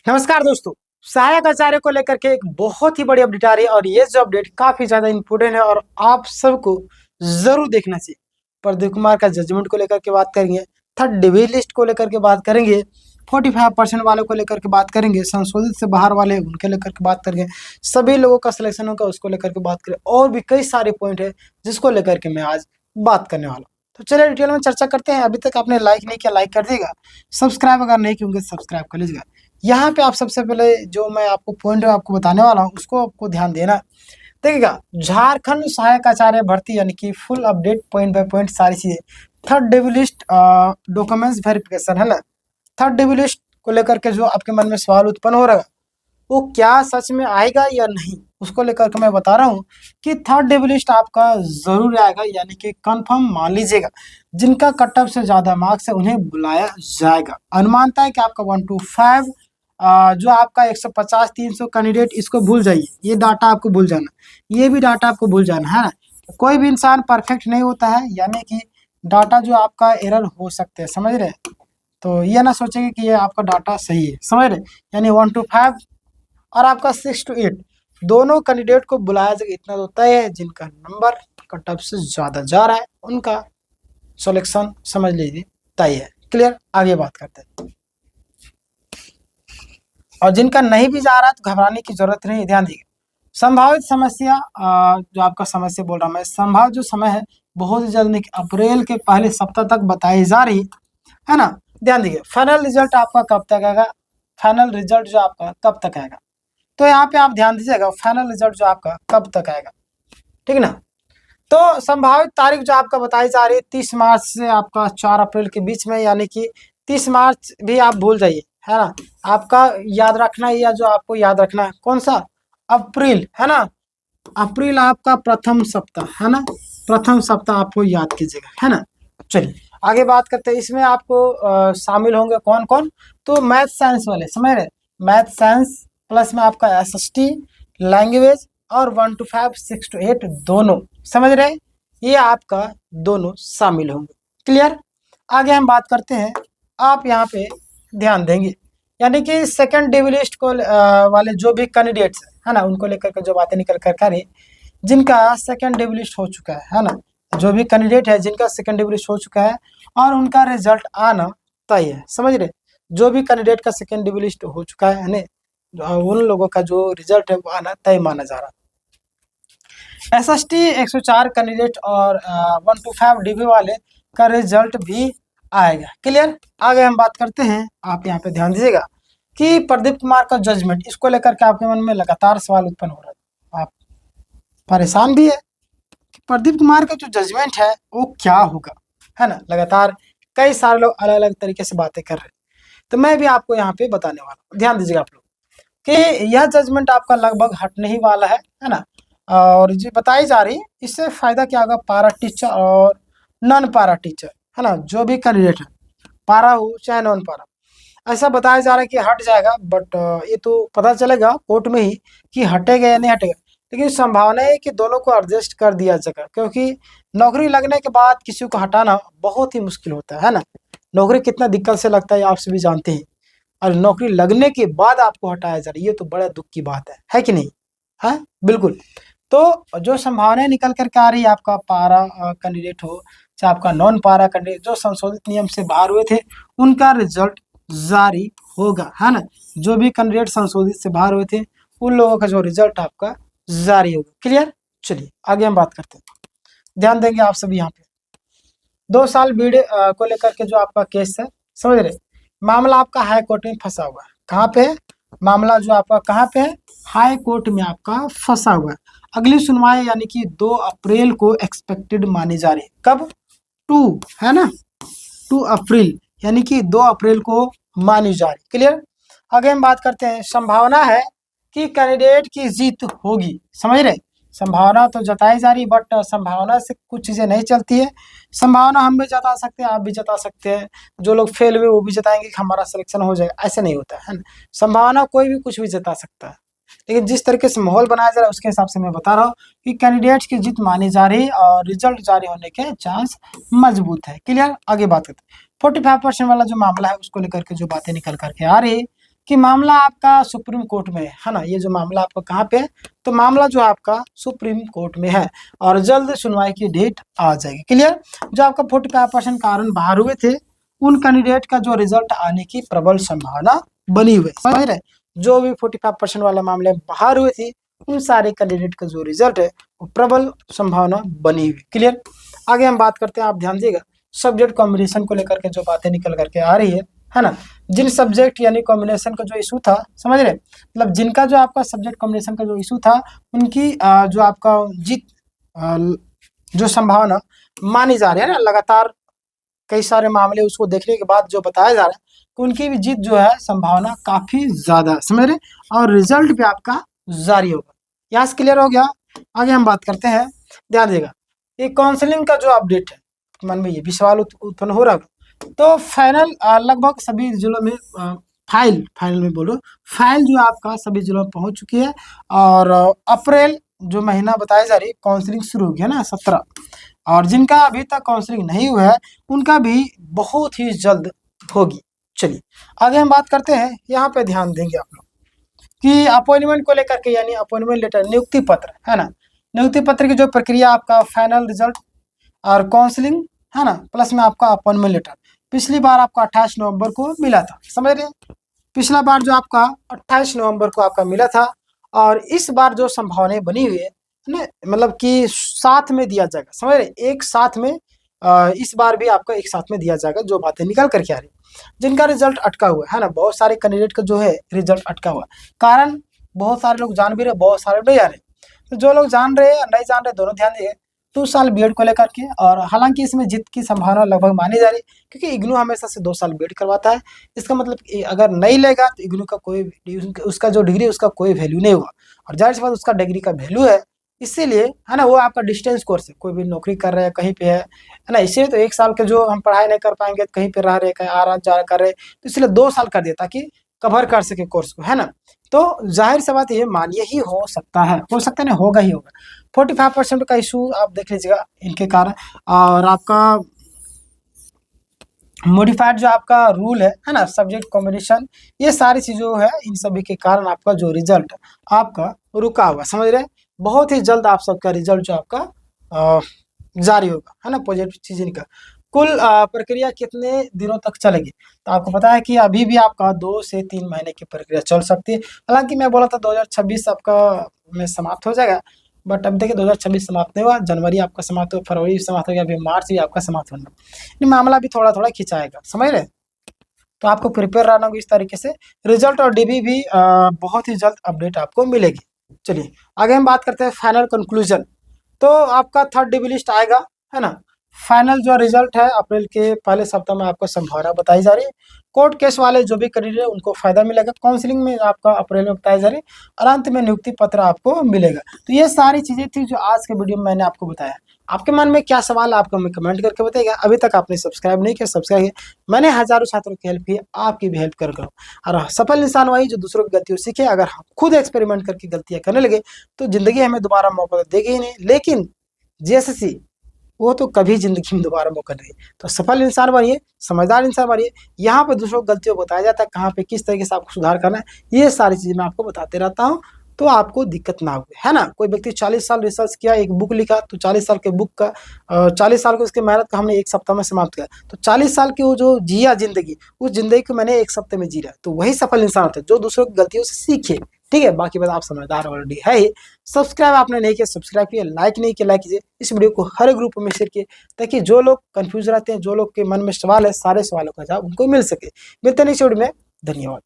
नमस्कार दोस्तों। सहायक आचार्य को लेकर के एक बहुत ही बड़ी अपडेट आ रही है और ये जो अपडेट काफी ज्यादा इंपोर्टेंट है और आप सबको जरूर देखना चाहिए। प्रदीप कुमार का जजमेंट को लेकर के बात करेंगे, थर्ड डिवीजन लिस्ट को लेकर के बात करेंगे, 45% वालों को लेकर के बात करेंगे, संशोधित से बाहर वाले उनके लेकर के बात करेंगे, सभी लोगों का सिलेक्शन होगा उसको लेकर के बात करें और भी कई सारे पॉइंट है जिसको लेकर के मैं आज बात करने वाला हूँ। तो चलिए डिटेल में चर्चा करते हैं। अभी तक आपने लाइक नहीं किया लाइक कर देगा, सब्सक्राइब अगर नहीं किया सब्सक्राइब कर लीजिएगा। यहाँ पे आप सबसे पहले जो मैं आपको पॉइंट आपको बताने वाला हूँ उसको आपको ध्यान देना। देखिएगा, झारखंड सहायक आचार्य भर्ती यानी कि full update point by point सारी चीजें, third DV list documents verification है ना। थर्ड डिवी लिस्ट को लेकर के जो आपके मन में सवाल उत्पन्न हो रहा है वो क्या सच में आएगा या नहीं, उसको लेकर के मैं बता रहा हूँ कि थर्ड डिवी लिस्ट आपका जरूर आएगा, यानी कि कंफर्म मान लीजिएगा। जिनका कट ऑफ से ज्यादा मार्क्स है उन्हें बुलाया जाएगा। अनुमानता है कि आपका 1 to 5 जो आपका 150 300 कैंडिडेट, इसको भूल जाइए, ये डाटा आपको भूल जाना, ये भी डाटा आपको भूल जाना है ना। कोई भी इंसान परफेक्ट नहीं होता है, यानी कि डाटा जो आपका एरर हो सकते हैं, समझ रहे हैं। तो ये ना सोचेंगे कि ये आपका डाटा सही है, समझ रहे। यानी 1 to 5 और आपका 6 to 8 दोनों कैंडिडेट को बुलाया जाएगा। इतना तो तय है, जिनका नंबर कट ऑफ से ज्यादा जा रहा है उनका सिलेक्शन समझ लीजिए तय है। क्लियर, आगे बात करते हैं। और जिनका नहीं भी जा रहा है तो घबराने की जरूरत नहीं, ध्यान दीजिए। संभावित समस्या जो आपका समस्या बोल रहा मैं, संभावित जो समय है बहुत ही जल्द अप्रैल के पहले सप्ताह तक बताई जा रही है ना। ध्यान दीजिए, फाइनल रिजल्ट आपका कब तक आएगा, फाइनल रिजल्ट जो आपका कब तक आएगा, तो यहाँ पे आप ध्यान दीजिएगा, फाइनल रिजल्ट जो आपका कब तक आएगा, ठीक ना। तो संभावित तारीख जो आपका बताई जा रही है 30 मार्च से आपका 4 अप्रैल के बीच में, यानी कि 30 मार्च भी आप भूल जाइए, है ना। आपका याद रखना है, या जो आपको याद रखना है कौन सा, अप्रैल, है ना। अप्रैल आपका प्रथम सप्ताह, है ना, प्रथम सप्ताह आपको याद कीजिएगा, है ना। चलिए आगे बात करते हैं। इसमें आपको शामिल होंगे कौन कौन, तो मैथ साइंस वाले, समझ रहे, मैथ साइंस प्लस में आपका SST लैंग्वेज और 1 to 5 6 to 8 दोनों, समझ रहे, ये आपका दोनों शामिल होंगे। क्लियर, आगे हम बात करते हैं। आप यहाँ पे ध्यान देंगे, यानी कि सेकंड डिवी लिस्ट को वाले जो भी कैंडिडेट्स है ना, उनको लेकर के जो बातें निकल कर करें, जिनका सेकंड डिवी लिस्ट हो चुका है ना, जो भी कैंडिडेट है जिनका सेकंड डिवी लिस्ट हो चुका है और उनका रिजल्ट आना तय है, समझ रहे। जो भी कैंडिडेट का सेकंड डिवी लिस्ट हो चुका है ना, उन लोगों का जो रिजल्ट है वो आना तय माना जा रहा है। SST 104 कैंडिडेट और 1 to 5 डिवी वाले का रिजल्ट भी आएगा। क्लियर, आगे हम बात करते हैं। आप यहाँ पे ध्यान दीजिएगा कि प्रदीप कुमार का जजमेंट, इसको लेकर के आपके मन में लगातार सवाल उत्पन्न हो रहा है, आप परेशान भी है कि प्रदीप कुमार का जो जजमेंट है वो क्या होगा, है ना। लगातार कई सारे लोग अलग अलग तरीके से बातें कर रहे हैं, तो मैं भी आपको यहाँ पे बताने वाला हूँ। ध्यान दीजिएगा आप लोग कि यह जजमेंट आपका लगभग हटने ही वाला है ना। और जो बताई जा रही, इससे फायदा क्या होगा, पारा टीचर और नॉन पारा टीचर, है ना, जो भी कैंडिडेट है, पारा हो चाहे नॉन पारा, ऐसा बताया जा रहा है कि हट जाएगा। बट ये तो पता चलेगा कोर्ट में ही कि हटेगा या नहीं हटेगा, लेकिन संभावना है कि दोनों को एडजस्ट कर दिया जाएगा, क्योंकि नौकरी लगने के बाद किसी को हटाना बहुत ही मुश्किल होता है ना। नौकरी कितना दिक्कत से लगता है आप सभी जानते हैं, और नौकरी लगने के बाद आपको हटाया जा रहा है, ये तो बड़ा दुख की बात है कि नहीं, है बिल्कुल। तो जो संभावनाएं निकल करके आ रही है, आपका पारा कैंडिडेट हो चाहे आपका नॉन पारा कैंडिडेट, जो संशोधित नियम से बाहर हुए थे उनका रिजल्ट जारी होगा, है ना। जो भी कैंडिडेट संशोधित से बाहर हुए थे उन लोगों का जो रिजल्ट आपका जारी होगा। क्लियर, चलिए आगे हम बात करते हैं। ध्यान देंगे आप सभी यहाँ पे 2 साल बीड को लेकर के जो आपका केस है, समझ रहे, मामला आपका हाई कोर्ट में फंसा हुआ है। कहाँ पे है मामला, जो आपका कहाँ पे है, हाई कोर्ट में आपका फंसा हुआ है। अगली सुनवाई यानी कि 2 अप्रैल को एक्सपेक्टेड मानी जा रही है। कब, 2 है ना, 2 अप्रैल, यानी कि 2 अप्रैल को मानी जा रही। क्लियर, आगे हम बात करते हैं। संभावना है कि कैंडिडेट की जीत होगी, समझ रहे, संभावना तो जताई जा रही, बट संभावना से कुछ चीजें नहीं चलती है। संभावना हम भी जता सकते हैं, आप भी जता सकते हैं, जो लोग फेल हुए वो भी जताएंगे कि हमारा सिलेक्शन हो जाएगा, ऐसे नहीं होता है ना। संभावना कोई भी कुछ भी जता सकता है, लेकिन जिस तरीके से माहौल बनाया जा रहा है उसके हिसाब से मैं बता रहा हूँ कि कैंडिडेट्स की जीत मानी जा रही और रिजल्ट जारी होने के चांस मजबूत है। क्लियर, आगे बात करते हैं। 45% वाला जो मामला है उसको लेकर के जो बातें निकल करके आ रही, कि मामला आपका सुप्रीम कोर्ट में है ना। ये जो मामला आपका कहाँ पे है, तो मामला जो आपका सुप्रीम कोर्ट में है और जल्द सुनवाई की डेट आ जाएगी। क्लियर। जो आपका 45% कारण बाहर हुए थे, उन कैंडिडेट का जो रिजल्ट आने की प्रबल संभावना बनी हुई है। समझ रहे, जो भी 45% वाले मामले बाहर हुए थे, उन सारे कैंडिडेट का जो रिजल्ट है वो प्रबल संभावना बनी हुई। क्लियर। आगे हम बात करते हैं, आप ध्यान दीजिएगा, सब्जेक्ट कॉम्बिनेशन को लेकर के जो बातें निकल करके आ रही है ना। जिन सब्जेक्ट यानी कॉम्बिनेशन का जो इशू था, समझ रहे, मतलब जिनका जो आपका सब्जेक्ट कॉम्बिनेशन का जो इशू था, उनकी जो आपका जीत जो संभावना मानी जा रही है ना, लगातार कई सारे मामले उसको देखने के बाद जो बताया जा रहा है कि उनकी भी जीत जो है संभावना काफी ज्यादा है। समझ रहे, और रिजल्ट भी आपका जारी होगा। यहाँ से क्लियर हो गया। आगे हम बात करते हैं, ध्यान देगा, ये काउंसलिंग का जो अपडेट है, मन में ये भी सवाल उत्पन्न हो रहा है। तो फाइनल लगभग सभी जिलों में फाइनल में बोलो, फाइल जो आपका सभी जिलों में पहुंच चुकी है और अप्रैल जो महीना बताया जा रही है काउंसलिंग शुरू हो गया ना 17, और जिनका अभी तक काउंसलिंग नहीं हुआ है उनका भी बहुत ही जल्द होगी। चलिए आगे हम बात करते हैं, यहाँ पे ध्यान देंगे आप लोग कि अपॉइंटमेंट को लेकर के, यानी अपॉइंटमेंट लेटर, नियुक्ति पत्र है ना, नियुक्ति पत्र की जो प्रक्रिया, आपका फाइनल रिजल्ट और काउंसलिंग है ना, प्लस में आपका अपॉइंटमेंट लेटर पिछली बार आपका 28 नवंबर को मिला था। समझ रहे, पिछला बार जो आपका 28 नवंबर को आपका मिला था, और इस बार जो संभावनाएं बनी हुई है ना, मतलब कि साथ में दिया जाएगा। समझ रहे, एक साथ में इस बार भी आपका एक साथ में दिया जाएगा, जो बातें निकल करके आ रही। जिनका रिजल्ट अटका हुआ है ना, बहुत सारे कैंडिडेट का जो है रिजल्ट अटका हुआ, कारण बहुत सारे लोग जान भी रहे, बहुत सारे नहीं जान रहे। तो जो लोग जान रहे हैं नहीं जान रहे, दोनों ध्यान दिए 2 साल बीएड को लेकर के, और हालांकि इसमें जीत की संभावना लगभग मानी जा रही है, क्योंकि इग्नू हमेशा से 2 साल बीएड करवाता है। इसका मतलब अगर नहीं लेगा तो इग्नू का कोई, उसका जो डिग्री उसका कोई वैल्यू नहीं होगा, और जाहिर सी बात उसका डिग्री का वैल्यू है, इसीलिए है ना, वो आपका डिस्टेंस कोर्स है, कोई भी नौकरी कर रहे हैं कहीं पे है ना, इसलिए तो 1 साल के जो हम पढ़ाई नहीं कर पाएंगे तो कहीं पे रह रहे, कहीं आ रहा जा कर रहे, तो इसलिए 2 साल कर दिया ताकि कवर कर सके कोर्स को, है ना। तो जाहिर सी बात ये मान्य ही हो सकता है ना, होगा ही होगा। 45% का इशू आप देख लीजिएगा इनके कारण, और आपका मॉडिफाइड जो आपका रूल है ना, सब्जेक्ट कॉम्बिनेशन, ये सारी चीज़ों है, इन सभी के कारण आपका जो रिजल्ट आपका रुका हुआ। समझ रहे, बहुत ही जल्द आप सबका रिजल्ट जो आपका जारी होगा, है ना, पॉजिटिव चीज़ का। कुल प्रक्रिया कितने दिनों तक चलेगी, तो आपको पता है कि अभी भी आपका 2 से 3 महीने की प्रक्रिया चल सकती है। हालांकि मैं बोला था 2026 आपका में समाप्त हो जाएगा, बट अब देखिए 2026 समाप्त नहीं हुआ, जनवरी आपका समाप्त हो, फरवरी भी समाप्त हो गया, अभी मार्च भी आपका समाप्त होना, ये मामला भी थोड़ा थोड़ा खिंचाएगा। समझ रहे, तो आपको प्रिपेयर रहना होगा इस तरीके से। रिजल्ट और डीबी भी बहुत ही जल्द अपडेट आपको मिलेगी। चलिए आगे हम बात करते हैं फाइनल कंक्लूजन। तो आपका 3rd डीबी लिस्ट आएगा, है ना। फाइनल जो रिजल्ट है अप्रैल के पहले सप्ताह में आपको संभावना बताई जा रही है। कोर्ट केस वाले जो भी कैंडिडेट है उनको फायदा मिलेगा, काउंसलिंग में आपका अप्रैल में बताई जा रही है, और अंत में नियुक्ति पत्र आपको मिलेगा। तो ये सारी चीजें थी जो आज के वीडियो में मैंने आपको बताया। आपके मन में क्या सवाल है आपको कमेंट करके बताइएगा। अभी तक आपने सब्सक्राइब नहीं किया, सब्सक्राइब किया। मैंने हजारों छात्रों की हेल्प की, आपकी भी हेल्प कर रहा हूँ। और सफल इंसान वही जो दूसरों की गलतियों सीखे। अगर हम खुद एक्सपेरिमेंट करके गलतियां करने लगे तो जिंदगी हमें दोबारा मौका देगी ही नहीं, लेकिन जीएसएससी वो तो कभी जिंदगी में दोबारा मौका नहीं। तो सफल इंसान बनिए, समझदार इंसान बनिए। यहाँ पे दूसरों को गलतियों को बताया जाता है, कहाँ पे किस तरीके से आपको सुधार करना है, ये सारी चीजें मैं आपको बताते रहता हूँ, तो आपको दिक्कत ना हो, है ना। कोई व्यक्ति 40 साल रिसर्च किया, एक बुक लिखा, तो 40 साल के बुक का 40 साल को उसके मेहनत का हमने 1 सप्ताह में समाप्त किया, तो 40 साल की वो जो जिया जिंदगी, उस जिंदगी को मैंने 1 सप्ताह में जी रहा, तो वही सफल इंसान होता है जो दूसरों की गलतियों से सीखे। ठीक है, बाकी बात आप समझदार ऑलरेडी है ही। सब्सक्राइब आपने नहीं किया सब्सक्राइब किया, लाइक नहीं किया लाइक कीजिए, इस वीडियो को हर ग्रुप में शेयर किए, ताकि जो लोग कंफ्यूज रहते हैं, जो लोग के मन में सवाल है, सारे सवालों का जवाब उनको मिल सके। मिलते हैं नेक्स्ट वीडियो में, धन्यवाद।